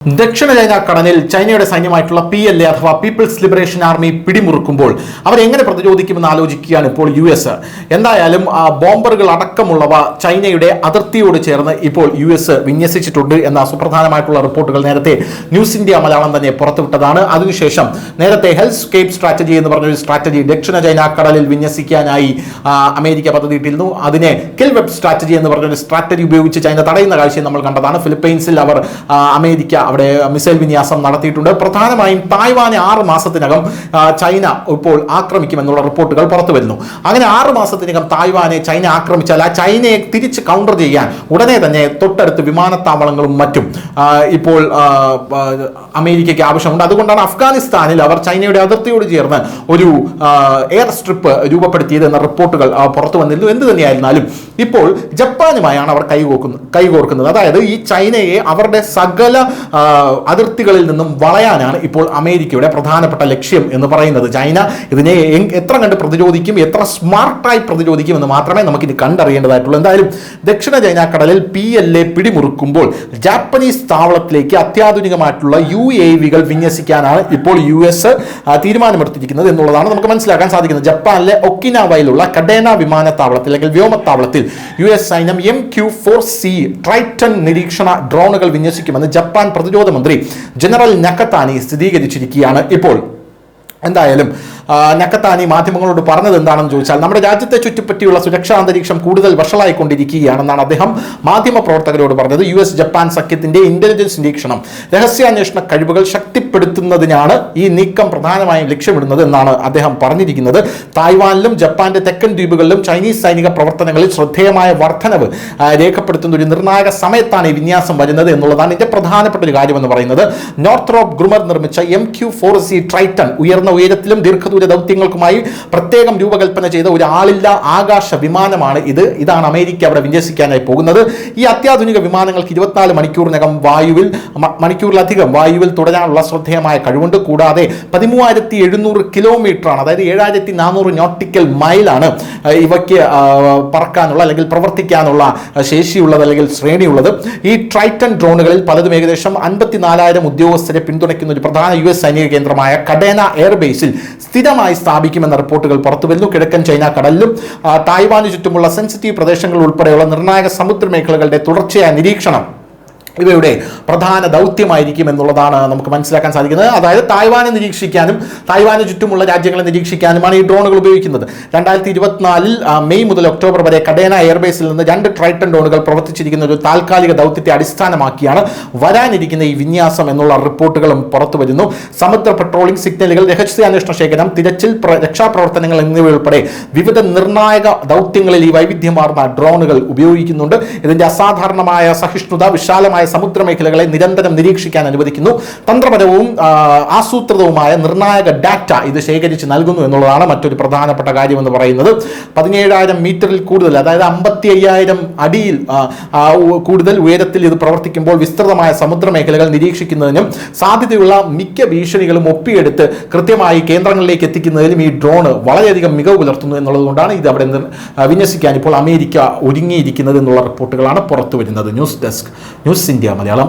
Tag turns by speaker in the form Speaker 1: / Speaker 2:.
Speaker 1: ദക്ഷിണ ചൈന കടലിൽ ചൈനയുടെ സൈന്യമായിട്ടുള്ള PLA അഥവാ പീപ്പിൾസ് ലിബറേഷൻ ആർമി പിടിമുറുക്കുമ്പോൾ അവരെങ്ങനെ പ്രതിരോധിക്കുമെന്ന് ആലോചിക്കുകയാണ് ഇപ്പോൾ US. എന്തായാലും ബോംബറുകൾ അടക്കമുള്ളവ ചൈനയുടെ അതിർത്തിയോട് ചേർന്ന് ഇപ്പോൾ US വിന്യസിച്ചിട്ടുണ്ട് എന്ന സുപ്രധാനമായിട്ടുള്ള റിപ്പോർട്ടുകൾ നേരത്തെ ന്യൂസ് ഇന്ത്യ മലയാളം തന്നെ പുറത്തുവിട്ടതാണ്. അതിനുശേഷം നേരത്തെ ഹെൽസ്കേപ്പ് സ്ട്രാറ്റജി എന്ന് പറഞ്ഞൊരു സ്ട്രാറ്റജി ദക്ഷിണ ചൈന കടലിൽ വിന്യസിക്കാനായി അമേരിക്ക പദ്ധതിയിട്ടിരുന്നു. അതിനെ കിൽ വെബ് സ്ട്രാറ്റജി എന്ന് പറഞ്ഞൊരു സ്ട്രാറ്റജി ഉപയോഗിച്ച് ചൈന തടയുന്ന കാഴ്ചയും നമ്മൾ കണ്ടതാണ്. ഫിലിപ്പൈൻസിൽ അവർ അമേരിക്ക അവിടെ മിസൈൽ വിന്യാസം നടത്തിയിട്ടുണ്ട്. പ്രധാനമായും തായ്വാനെ 6 മാസത്തിനകം ചൈന ഇപ്പോൾ ആക്രമിക്കുമെന്നുള്ള റിപ്പോർട്ടുകൾ പുറത്തു വരുന്നു. അങ്ങനെ 6 മാസത്തിനകം തായ്വാനെ ചൈന ആക്രമിച്ചാൽ ആ ചൈനയെ തിരിച്ച് കൗണ്ടർ ചെയ്യാൻ ഉടനെ തന്നെ തൊട്ടടുത്ത് വിമാനത്താവളങ്ങളും മറ്റും ഇപ്പോൾ അമേരിക്കയ്ക്ക് ആവശ്യമുണ്ട്. അതുകൊണ്ടാണ് അഫ്ഗാനിസ്ഥാനിൽ അവർ ചൈനയുടെ അതിർത്തിയോട് ചേർന്ന് ഒരു എയർ സ്ട്രിപ്പ് രൂപപ്പെടുത്തിയത് എന്ന റിപ്പോർട്ടുകൾ പുറത്തു വന്നിരുന്നു. എന്ത് തന്നെയായിരുന്നാലും ഇപ്പോൾ ജപ്പാനുമായാണ് അവർ കൈകോർക്കുന്നത്. അതായത് ഈ ചൈനയെ അവരുടെ സകല അതിർത്തികളിൽ നിന്നും വളയാനാണ് ഇപ്പോൾ അമേരിക്കയുടെ പ്രധാനപ്പെട്ട ലക്ഷ്യം എന്ന് പറയുന്നത്. ചൈന ഇതിനെ എത്ര കണ്ട് പ്രതിരോധിക്കും, എത്ര സ്മാർട്ടായി പ്രതിരോധിക്കും എന്ന് മാത്രമേ നമുക്കിത് കണ്ടറിയേണ്ടതായിട്ടുള്ളൂ. എന്തായാലും ദക്ഷിണ ചൈന കടലിൽ PLA പിടിമുറുക്കുമ്പോൾ ജാപ്പനീസ് താവളത്തിലേക്ക് അത്യാധുനികമായിട്ടുള്ള UAVകൾ വിന്യസിക്കാനാണ് ഇപ്പോൾ US തീരുമാനമെടുത്തിരിക്കുന്നത് എന്നുള്ളതാണ് നമുക്ക് മനസ്സിലാക്കാൻ സാധിക്കുന്നത്. ജപ്പാനിലെ ഒക്കിനാവയിലുള്ള കഡേന വിമാനത്താവളത്തിൽ അല്ലെങ്കിൽ വ്യോമത്താവളത്തിൽ US സൈന്യം MQ-4C ട്രൈറ്റൺ നിരീക്ഷണ ഡ്രോണുകൾ വിന്യസിക്കുമെന്ന് ജപ്പാൻ പ്രതിരോധ മന്ത്രി ജനറൽ നക്കത്താനി സ്ഥിരീകരിച്ചിരിക്കുകയാണ് ഇപ്പോൾ. എന്തായാലും നക്കത്താനി മാധ്യമങ്ങളോട് പറഞ്ഞത് എന്താണെന്ന് ചോദിച്ചാൽ നമ്മുടെ രാജ്യത്തെ ചുറ്റിപ്പറ്റിയുള്ള സുരക്ഷാ അന്തരീക്ഷം കൂടുതൽ വഷളായിക്കൊണ്ടിരിക്കുകയാണെന്നാണ് അദ്ദേഹം മാധ്യമപ്രവർത്തകരോട് പറഞ്ഞത്. US ജപ്പാൻ സഖ്യത്തിന്റെ ഇന്റലിജൻസ് നിരീക്ഷണം രഹസ്യാന്വേഷണ കഴിവുകൾ ശക്തിപ്പെടുത്തുന്നതിനാണ് ഈ നീക്കം പ്രധാനമായും ലക്ഷ്യമിടുന്നത് എന്നാണ് അദ്ദേഹം പറഞ്ഞിരിക്കുന്നത്. തായ്വാനിലും ജപ്പാന്റെ തെക്കൻ ദ്വീപുകളിലും ചൈനീസ് സൈനിക പ്രവർത്തനങ്ങളിൽ ശ്രദ്ധേയമായ വർധനവ് രേഖപ്പെടുത്തുന്ന ഒരു നിർണായക സമയത്താണ് ഈ വിന്യാസം വരുന്നത് എന്നുള്ളതാണ് ഇതിന്റെ പ്രധാനപ്പെട്ട ഒരു കാര്യമെന്ന് പറയുന്നത്. നോർത്രോപ്പ് ഗ്രൂമർ നിർമ്മിച്ച MQ-4C ട്രൈറ്റൺ ഉയർന്ന ഉയരത്തിലും ദീർഘദൂര ദൗത്യങ്ങൾക്കുമായി പ്രത്യേകം രൂപകൽപ്പന ചെയ്ത ഒരു ആളില്ല ആകാശ വിമാനമാണ് ഇതാണ് അമേരിക്ക അവിടെ വിന്യസിക്കാനായി പോകുന്നത്. ഈ അത്യാധുനിക വിമാനങ്ങൾക്ക് 24 മണിക്കൂറിനകം മണിക്കൂറിലധികം വായുവിൽ തുടരാനുള്ള ശ്രദ്ധേയമായ കഴിവുണ്ട്. കൂടാതെ 13,700 കിലോമീറ്ററാണ്, അതായത് 7,400 നോട്ടിക്കൽ മൈലാണ് ഇവയ്ക്ക് പറക്കാനുള്ള അല്ലെങ്കിൽ പ്രവർത്തിക്കാനുള്ള ശേഷിയുള്ളത് അല്ലെങ്കിൽ ശ്രേണിയുള്ളത്. ഈ ട്രൈറ്റൺ ഡ്രോണുകളിൽ പലതും ഏകദേശം 54,000 ഉദ്യോഗസ്ഥരെ പിന്തുണയ്ക്കുന്ന ഒരു പ്രധാന US സൈനിക കേന്ദ്രമായ കഡേന എയർബേസിൽ സ്ഥിരമായി സ്ഥാപിക്കുമെന്ന റിപ്പോർട്ടുകൾ പുറത്തുവരുന്നു. കിഴക്കൻ ചൈന കടലിലും തായ്വാന് ചുറ്റുമുള്ള സെൻസിറ്റീവ് പ്രദേശങ്ങൾ ഉൾപ്പെടെയുള്ള നിർണായക സമുദ്ര മേഖലകളുടെ തുടർച്ചയായ നിരീക്ഷണം ഇവയുടെ പ്രധാന ദൗത്യമായിരിക്കും എന്നുള്ളതാണ് നമുക്ക് മനസ്സിലാക്കാൻ സാധിക്കുന്നത്. അതായത് തായ്വാനെ നിരീക്ഷിക്കാനും തായ്വാന് ചുറ്റുമുള്ള രാജ്യങ്ങളെ നിരീക്ഷിക്കാനുമാണ് ഈ ഡ്രോണുകൾ ഉപയോഗിക്കുന്നത്. 2024 മെയ് മുതൽ ഒക്ടോബർ വരെ കഡേന എയർബേസിൽ നിന്ന് 2 ട്രൈറ്റൺ ഡ്രോണുകൾ പ്രവർത്തിച്ചിരിക്കുന്ന ഒരു താൽക്കാലിക ദൗത്യത്തെ അടിസ്ഥാനമാക്കിയാണ് വരാനിരിക്കുന്ന ഈ വിന്യാസം എന്നുള്ള റിപ്പോർട്ടുകളും പുറത്തു വരുന്നു. സമുദ്ര പെട്രോളിംഗ്, സിഗ്നലുകൾ, രഹസ്യാന്വേഷണ ശേഖരം, തിരച്ചിൽ, രക്ഷാപ്രവർത്തനങ്ങൾ എന്നിവയുൾപ്പെടെ വിവിധ നിർണായക ദൗത്യങ്ങളിൽ ഈ വൈവിധ്യമാർന്ന ഡ്രോണുകൾ ഉപയോഗിക്കുന്നുണ്ട്. ഇതിന്റെ അസാധാരണമായ സഹിഷ്ണുത വിശാലമായ സമുദ്രമേഖലകളെ നിരന്തരം നിരീക്ഷിക്കാൻ അനുവദിക്കുന്നു. തന്ത്രപരവും ആസൂത്രിതവുമായ നിർണായക ഡാറ്റ ഇത് ശേഖരിച്ച് നൽകുന്നു എന്നുള്ളതാണ് മറ്റൊരു പ്രധാനപ്പെട്ട കാര്യമെന്ന് പറയുന്നത്. 17,000 മീറ്ററിൽ കൂടുതൽ, അതായത് 55,000 അടിയിൽ കൂടുതൽ ഉയരത്തിൽ ഇത് പ്രവർത്തിക്കുമ്പോൾ വിസ്തൃതമായ സമുദ്രമേഖലകൾ നിരീക്ഷിക്കുന്നതിനും സാധ്യതയുള്ള മിക്ക ഭീഷണികളും ഒപ്പിയെടുത്ത് കൃത്യമായി കേന്ദ്രങ്ങളിലേക്ക് എത്തിക്കുന്നതിലും ഈ ഡ്രോണ് വളരെയധികം മികവ് പുലർത്തുന്നു എന്നുള്ളതുകൊണ്ടാണ് ഇത് അവിടെ വിന്യസിക്കാൻ ഇപ്പോൾ അമേരിക്ക ഒരുങ്ങിയിരിക്കുന്നത് എന്നുള്ള റിപ്പോർട്ടുകളാണ് പുറത്തു വരുന്നത്. News desk news India Malayalam.